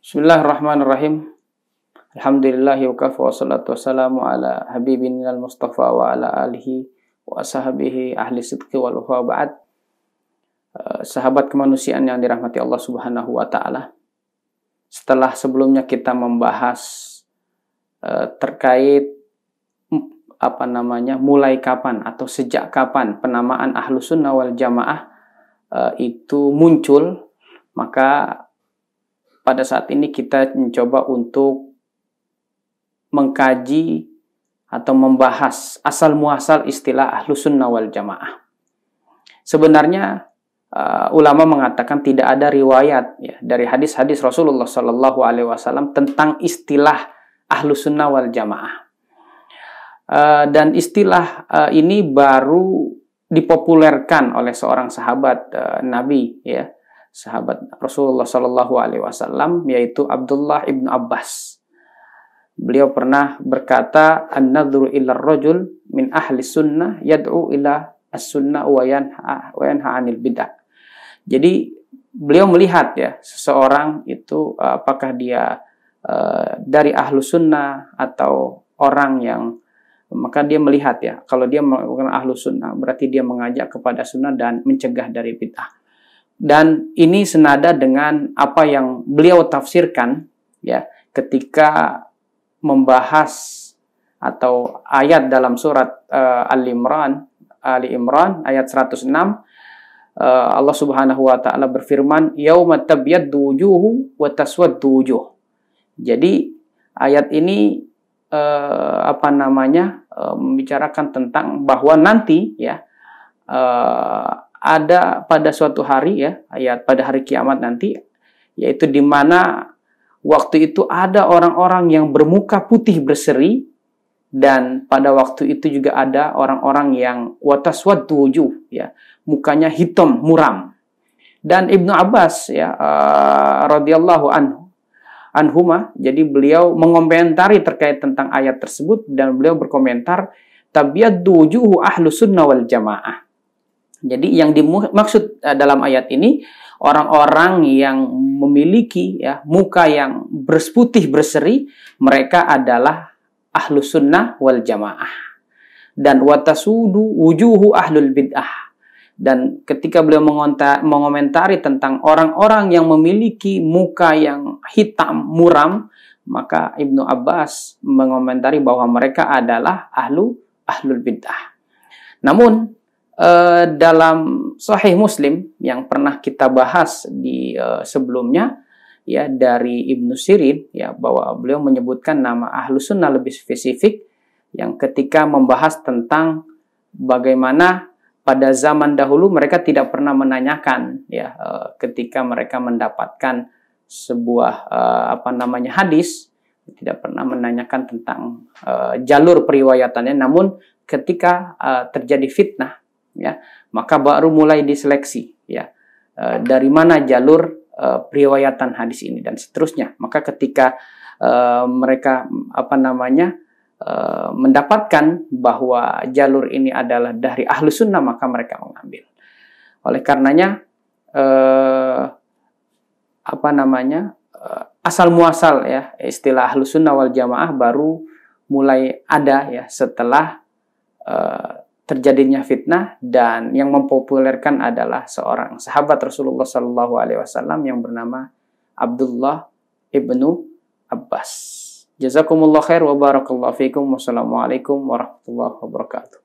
Bismillahirrahmanirrahim. Alhamdulillahi wa kafa wa salatu wassalamu ala habibina al-mustafa wa ala alihi wa ashabihi ahli sidqi wal wafa ba'd. Sahabat kemanusiaan yang dirahmati Allah Subhanahu wa taala. Setelah sebelumnya kita membahas terkait mulai kapan atau sejak kapan penamaan Ahlus Sunnah wal Jamaah itu muncul, maka pada saat ini kita mencoba untuk mengkaji atau membahas asal muasal istilah Ahlus Sunnah wal Jamaah. Sebenarnya ulama mengatakan tidak ada riwayat ya, dari hadis-hadis Rasulullah Shallallahu Alaihi Wasallam tentang istilah Ahlus Sunnah wal Jamaah. Dan istilah ini baru dipopulerkan oleh seorang sahabat Nabi ya, sahabat Rasulullah Shallallahu Alaihi Wasallam, yaitu Abdullah ibn Abbas. Beliau pernah berkata, "An-nadhru ila rajul min ahli sunnah yad'u ila as-sunnah wa yanha 'anil bid'ah." Jadi beliau melihat ya, seseorang itu apakah dia dari ahlu sunnah atau orang yang, maka dia melihat ya, kalau dia bukan ahlu sunnah berarti dia mengajak kepada sunnah dan mencegah dari bid'ah. Dan ini senada dengan apa yang beliau tafsirkan ya ketika membahas atau ayat dalam surat Ali Imran ayat 106. Allah Subhanahu wa taala berfirman, "Yauma tabyaddu wujuhu wa taswaddu wujuh." Jadi ayat ini membicarakan tentang bahwa nanti ya ada pada suatu hari ya, pada hari kiamat nanti, yaitu di mana waktu itu ada orang-orang yang bermuka putih berseri, dan pada waktu itu juga ada orang-orang yang wataswaddu wujuh ya, mukanya hitam muram. Dan Ibnu Abbas ya radhiyallahu anhuma, jadi beliau mengomentari terkait tentang ayat tersebut dan beliau berkomentar, tabyaddu wujuhu ahlus sunnah wal jamaah. Jadi yang dimaksud dalam ayat ini orang-orang yang memiliki ya muka yang berputih berseri, mereka adalah Ahlus Sunnah wal Jamaah. Dan watasudu wujuhu ahlul bid'ah. Dan ketika beliau mengomentari tentang orang-orang yang memiliki muka yang hitam muram, maka Ibnu Abbas mengomentari bahwa mereka adalah ahlul bid'ah. Namun dalam Sahih Muslim yang pernah kita bahas di sebelumnya ya, dari Ibnu Sirin ya, bahwa beliau menyebutkan nama Ahlus Sunnah lebih spesifik yang ketika membahas tentang bagaimana pada zaman dahulu mereka tidak pernah menanyakan ya, ketika mereka mendapatkan sebuah hadis, tidak pernah menanyakan tentang jalur periwayatannya, namun ketika terjadi fitnah ya, maka baru mulai diseleksi ya, dari mana jalur periwayatan hadis ini dan seterusnya. Maka ketika mereka mendapatkan bahwa jalur ini adalah dari Ahlus Sunnah, maka mereka mengambil. Oleh karenanya asal muasal ya istilah Ahlus Sunnah wal Jamaah baru mulai ada ya setelah terjadinya fitnah, dan yang mempopulerkan adalah seorang sahabat Rasulullah Shallallahu Alaihi Wasallam yang bernama Abdullah ibnu Abbas. Jazakumullah khair wa barakallahu fikum. Wassalamualaikum warahmatullahi wabarakatuh.